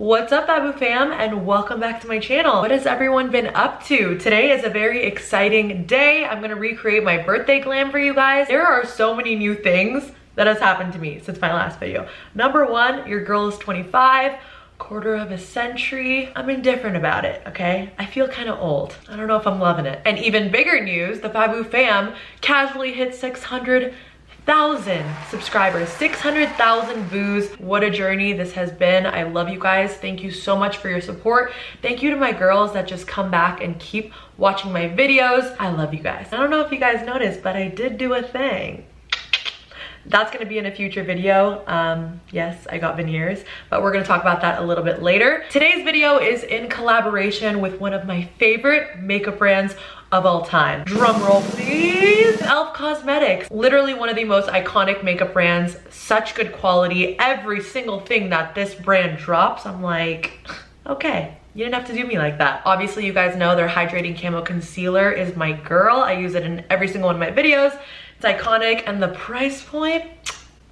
What's up, Babu fam, and welcome back to my channel. What has everyone been up to? Today is a very exciting day. I'm gonna recreate my birthday glam for you guys. There are so many new things that has happened to me since my last video. Number one, your girl is 25, quarter of a century. I'm indifferent about it, okay? I feel kind of old. I don't know if I'm loving it. And even bigger news, the Babu fam casually hit 600,000 subscribers, 600,000 views. What a journey this has been. I love you guys. Thank you so much for your support. Thank you to my girls that just come back and keep watching my videos. I love you guys. I don't know if you guys noticed, but I did do a thing. That's gonna be in a future video. Yes, I got veneers, but we're gonna talk about that a little bit later. Today's video is in collaboration with one of my favorite makeup brands of all time. Drum roll please. e.l.f. Cosmetics. Literally one of the most iconic makeup brands. Such good quality. Every single thing that this brand drops, I'm like, okay. You didn't have to do me like that. Obviously, you guys know their hydrating camo concealer is my girl. I use it in every single one of my videos. It's iconic, and the price point,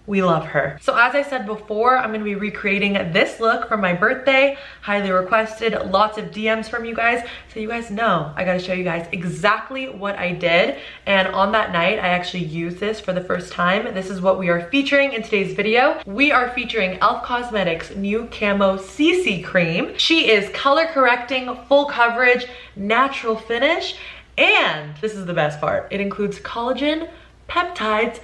we love her. So as I said before, I'm gonna be recreating this look for my birthday. Highly requested, lots of DMs from you guys. So you guys know, I gotta show you guys exactly what I did. And on that night, I actually used this for the first time. This is what we are featuring in today's video. We are featuring e.l.f. Cosmetics' new Camo CC Cream. She is color correcting, full coverage, natural finish, and this is the best part. It includes collagen, peptides,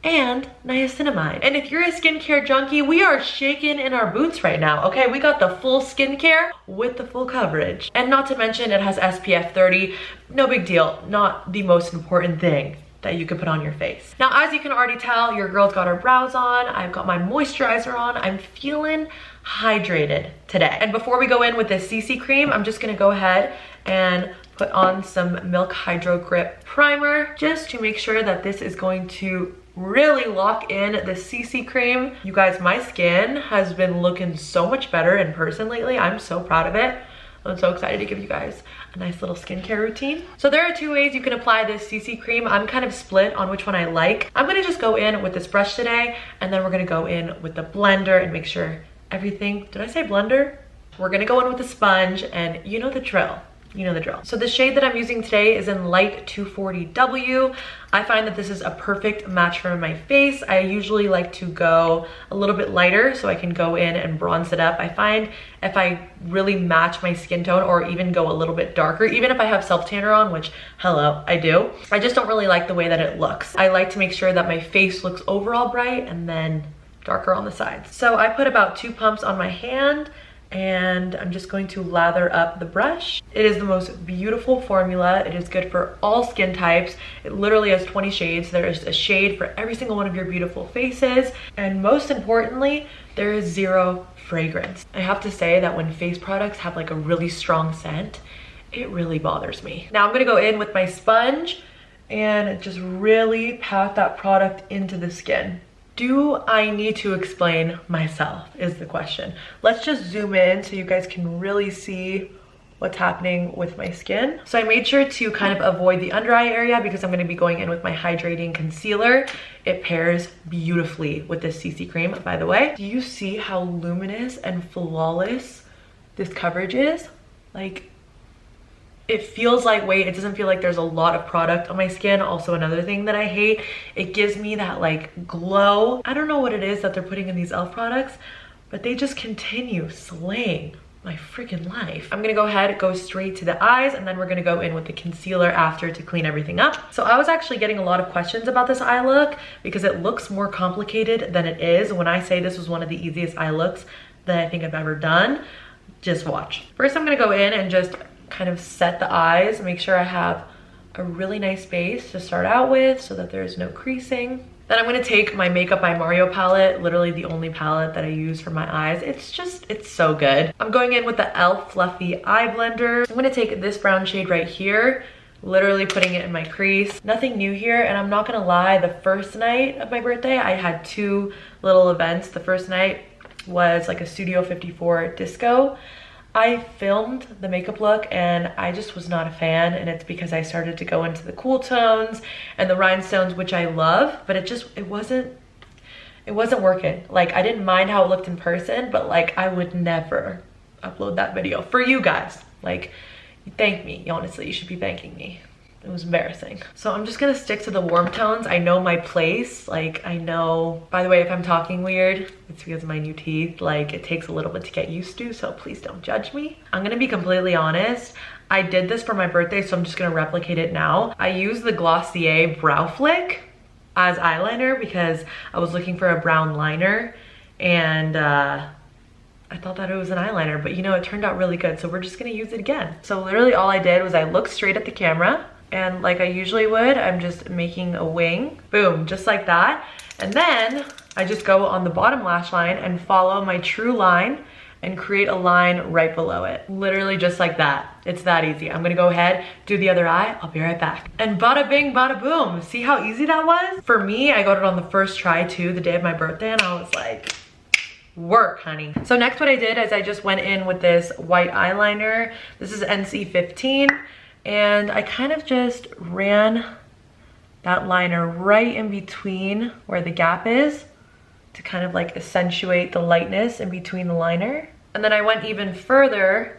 and niacinamide. And if you're a skincare junkie, we are shaking in our boots right now, okay? We got the full skincare with the full coverage. And not to mention it has SPF 30. No big deal, not the most important thing that you could put on your face. Now, as you can already tell, your girl's got her brows on, I've got my moisturizer on, I'm feeling hydrated today. And before we go in with this CC cream, I'm just gonna go ahead and put on some Milk Hydro Grip primer just to make sure that this is going to really lock in the CC cream. You guys, my skin has been looking so much better in person lately. I'm so proud of it. I'm so excited to give you guys a nice little skincare routine. So there are two ways you can apply this CC cream. I'm kind of split on which one I like. I'm gonna just go in with this brush today, and then we're gonna go in with the blender and make sure everything, did I say blender? We're gonna go in with a sponge, and you know the drill. You know the drill. So the shade that I'm using today is in light 240W. I find that this is a perfect match for my face. I usually like to go a little bit lighter so I can go in and bronze it up. I find if I really match my skin tone or even go a little bit darker, even if I have self-tanner on, which, hello, I do, I just don't really like the way that it looks. I like to make sure that my face looks overall bright and then darker on the sides. So I put about 2 pumps on my hand, and I'm just going to lather up the brush. It is the most beautiful formula. It is good for all skin types. It literally has 20 shades. There is a shade for every single one of your beautiful faces. And most importantly, there is 0 fragrance. I have to say that when face products have like a really strong scent, it really bothers me. Now I'm gonna go in with my sponge and just really pat that product into the skin. Do I need to explain myself is the question. Let's just zoom in so you guys can really see what's happening with my skin. So I made sure to kind of avoid the under eye area because I'm gonna be going in with my hydrating concealer. It pairs beautifully with this CC cream, by the way. Do you see how luminous and flawless this coverage is? Like, it feels lightweight. It doesn't feel like there's a lot of product on my skin. Also, another thing that I hate, it gives me that like glow. I don't know what it is that they're putting in these e.l.f. products, but they just continue slaying my freaking life. I'm gonna go ahead, go straight to the eyes, and then we're gonna go in with the concealer after to clean everything up. So I was actually getting a lot of questions about this eye look because it looks more complicated than it is. When I say this was one of the easiest eye looks that I think I've ever done, just watch. First, I'm gonna go in and just kind of set the eyes, make sure I have a really nice base to start out with so that there's no creasing. Then I'm gonna take my Makeup by Mario palette, literally the only palette that I use for my eyes. It's so good. I'm going in with the e.l.f. Fluffy Eye Blender. I'm gonna take this brown shade right here, literally putting it in my crease. Nothing new here, and I'm not gonna lie, the first night of my birthday, I had 2 little events. The first night was like a Studio 54 disco. I filmed the makeup look and I just was not a fan, and it's because I started to go into the cool tones and the rhinestones, which I love, but it wasn't working. Like, I didn't mind how it looked in person, but like I would never upload that video for you guys. Like, you thank me. Honestly, you should be thanking me. It was embarrassing. So I'm just gonna stick to the warm tones. I know my place. Like, I know, by the way, if I'm talking weird, it's because of my new teeth. Like, it takes a little bit to get used to, so please don't judge me. I'm gonna be completely honest. I did this for my birthday, so I'm just gonna replicate it now. I used the Glossier Brow Flick as eyeliner because I was looking for a brown liner, and I thought that it was an eyeliner, but you know, it turned out really good, so we're just gonna use it again. So literally all I did was I looked straight at the camera, and like I usually would, I'm just making a wing. Boom, just like that. And then I just go on the bottom lash line and follow my true line and create a line right below it. Literally just like that. It's that easy. I'm gonna go ahead, do the other eye. I'll be right back. And bada bing, bada boom. See how easy that was? For me, I got it on the first try too, the day of my birthday, and I was like, work, honey. So next what I did is I just went in with this white eyeliner. This is NC15. And I kind of just ran that liner right in between where the gap is to kind of like accentuate the lightness in between the liner. And then I went even further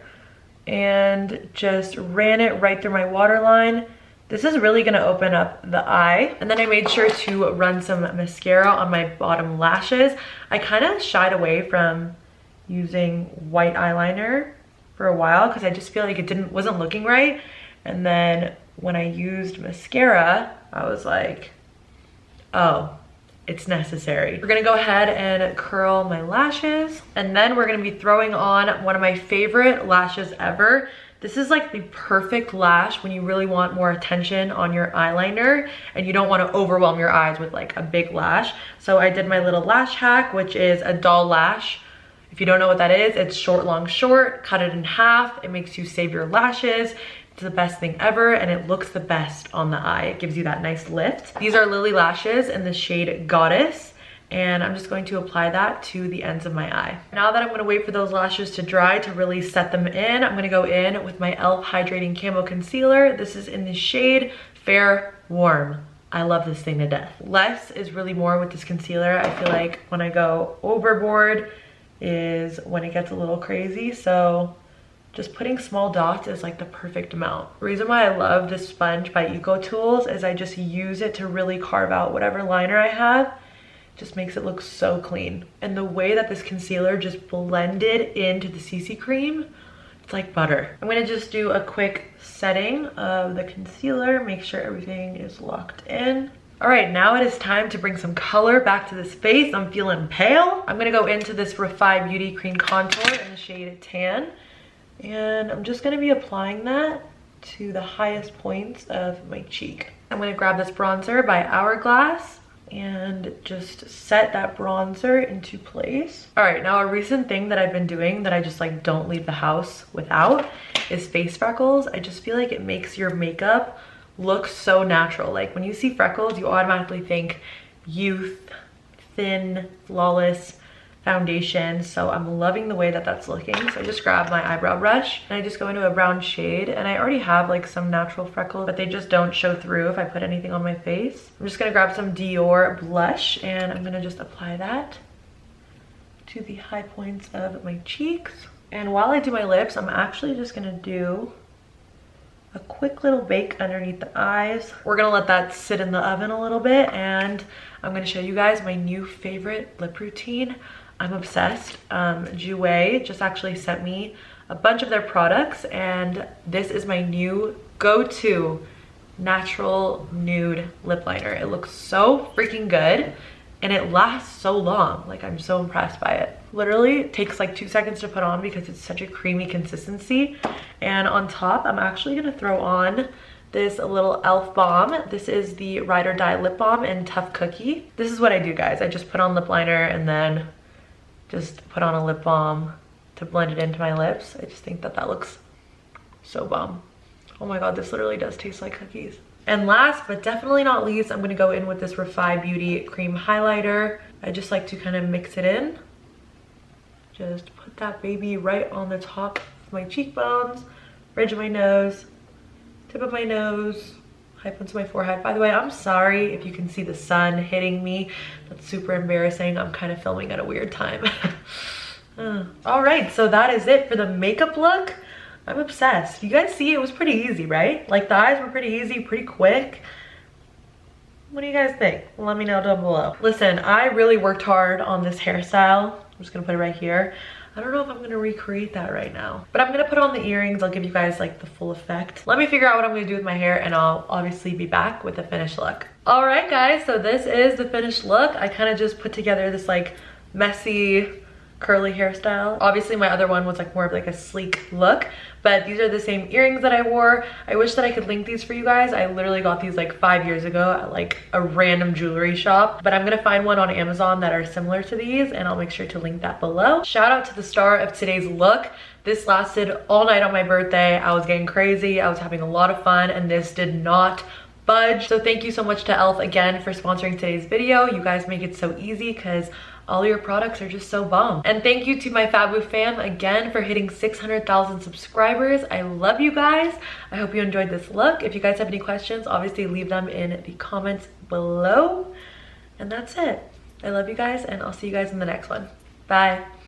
and just ran it right through my waterline. This is really gonna open up the eye. And then I made sure to run some mascara on my bottom lashes. I kind of shied away from using white eyeliner for a while because I just feel like it wasn't looking right. And then when I used mascara, I was like, oh, it's necessary. We're gonna go ahead and curl my lashes. And then we're gonna be throwing on one of my favorite lashes ever. This is like the perfect lash when you really want more attention on your eyeliner and you don't want to overwhelm your eyes with like a big lash. So I did my little lash hack, which is a doll lash. If you don't know what that is, it's short, long, short. Cut it in half. It makes you save your lashes. It's the best thing ever, and it looks the best on the eye. It gives you that nice lift. These are Lily lashes in the shade Goddess, and I'm just going to apply that to the ends of my eye. Now that I'm gonna wait for those lashes to dry to really set them in, I'm gonna go in with my e.l.f. Hydrating Camo Concealer. This is in the shade Fair Warm. I love this thing to death. Less is really more with this concealer. I feel like when I go overboard is when it gets a little crazy, so just putting small dots is like the perfect amount. The reason why I love this sponge by Eco Tools is I just use it to really carve out whatever liner I have. Just makes it look so clean. And the way that this concealer just blended into the CC cream, it's like butter. I'm gonna just do a quick setting of the concealer, make sure everything is locked in. All right, now it is time to bring some color back to this face. I'm feeling pale. I'm gonna go into this Refy Beauty Cream Contour in the shade Tan. And I'm just gonna be applying that to the highest points of my cheek. I'm gonna grab this bronzer by Hourglass and just set that bronzer into place. All right, now a recent thing that I've been doing that I just like don't leave the house without is face freckles. I just feel like it makes your makeup look so natural. Like when you see freckles, you automatically think youth, thin, flawless foundation. So I'm loving the way that that's looking. So I just grab my eyebrow brush and I just go into a brown shade, and I already have like some natural freckles, but they just don't show through if I put anything on my face. I'm just gonna grab some Dior blush and I'm gonna just apply that to the high points of my cheeks. And while I do my lips, I'm actually just gonna do a quick little bake underneath the eyes. We're gonna let that sit in the oven a little bit, and I'm gonna show you guys my new favorite lip routine. I'm obsessed. Jouer just actually sent me a bunch of their products, and this is my new go-to natural nude lip liner. It looks so freaking good and it lasts so long. Like, I'm so impressed by it. Literally it takes like 2 seconds to put on because it's such a creamy consistency. And on top, I'm actually gonna throw on this little e.l.f. balm. This is the Ride or Die lip balm in Tough Cookie. This is what I do, guys. I just put on lip liner and then just put on a lip balm to blend it into my lips. I just think that that looks so bomb. Oh my god, this literally does taste like cookies. And last but definitely not least, I'm gonna go in with this Refy Beauty Cream Highlighter. I just like to kind of mix it in. Just put that baby right on the top of my cheekbones, ridge of my nose, tip of my nose, high points of my forehead. By the way, I'm sorry if you can see the sun hitting me. That's super embarrassing. I'm kind of filming at a weird time. All right, so that is it for the makeup look. I'm obsessed. You guys see, it was pretty easy, right? Like the eyes were pretty easy, pretty quick. What do you guys think? Let me know down below. Listen, I really worked hard on this hairstyle. I'm just gonna put it right here. I don't know if I'm gonna recreate that right now, but I'm gonna put on the earrings. I'll give you guys like the full effect. Let me figure out what I'm gonna do with my hair and I'll obviously be back with the finished look. All right guys, so this is the finished look. I kind of just put together this like messy curly hairstyle. Obviously my other one was like more of like a sleek look, but these are the same earrings that I wore. I wish that I could link these for you guys. I literally got these like 5 years ago at like a random jewelry shop, but I'm gonna find one on Amazon that are similar to these and I'll make sure to link that below. Shout out to the star of today's look. This lasted all night on my birthday. I was getting crazy. I was having a lot of fun and this did not budge. So thank you so much to e.l.f. again for sponsoring today's video. You guys make it so easy because all your products are just so bomb. And thank you to my Fabu fam again for hitting 600,000 subscribers. I love you guys. I hope you enjoyed this look. If you guys have any questions, obviously leave them in the comments below. And that's it. I love you guys and I'll see you guys in the next one. Bye.